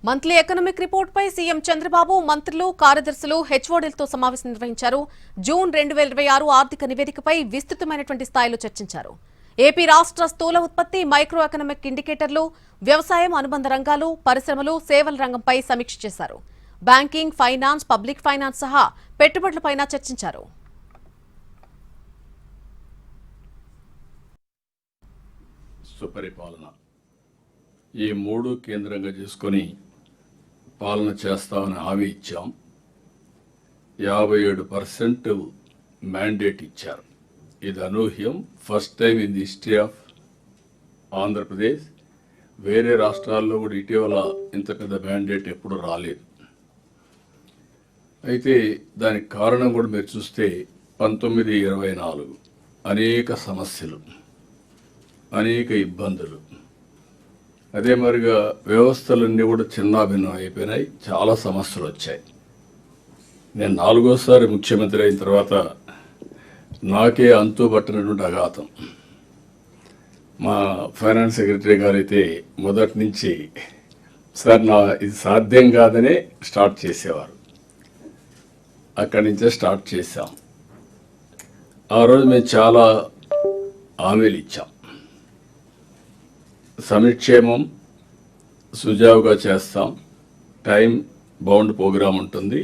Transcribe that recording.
Monthly economic report పై CM Chandrababu మంత్రులు కార్యదర్శులు హెచ్ఓడీలతో సమావేశం నిర్వహించారు. జూన్ 2026 ఆర్థిక నివేదికపై విస్తృతమైనటువంటి స్థాయిలో చర్చించారు. ఏపీ రాష్ట్ర స్థూల ఉత్పత్తి, మైక్రో ఎకనామిక్ ఇండికేటర్లు, వ్యవసాయం, అనుబంధ రంగాలు, పరిశ్రమలు, సేవల రంగంపై సమీక్ష చేశారు. బ్యాంకింగ్, ఫైనాన్స్, పబ్లిక్ ఫైనాన్స్ సహా పెట్టుబడులపైన చర్చించారు. సుపరిపాలన ఈ మూడు కేంద్రంగా చేసుకొని పాలన చేస్తామని హామీ ఇచ్చాం. 57% మ్యాండేట్ ఇచ్చారు. ఇది అనూహ్యం. First time in the history of Andhra Pradesh. వేరే రాష్ట్రాల్లో కూడా ఇటీవల ఇంత పెద్ద మ్యాండేట్ ఎప్పుడు రాలేదు. అయితే దానికి కారణం కూడా మీరు చూస్తే 1924 అనేక సమస్యలు, అనేక ఇబ్బందులు, అదే మరిగా వ్యవస్థలన్నీ కూడా చిన్నాభిన్నం అయిపోయినాయి. చాలా సమస్యలు వచ్చాయి. నేను 4వసారి ముఖ్యమంత్రి అయిన తర్వాత నాకే అంతుబట్టినటువంటి అఘాతం. మా ఫైనాన్స్ సెక్రటరీ గారు అయితే మొదటి నుంచి సార్ ఇది సాధ్యం కాదనే స్టార్ట్ చేసేవారు. అక్కడి నుంచే స్టార్ట్ చేశాం. ఆ రోజు మేము చాలా హామీలు ఇచ్చాం. సంక్షేమం సుజావుగా చేస్తాం, టైం బౌండ్ ప్రోగ్రాం ఉంటుంది,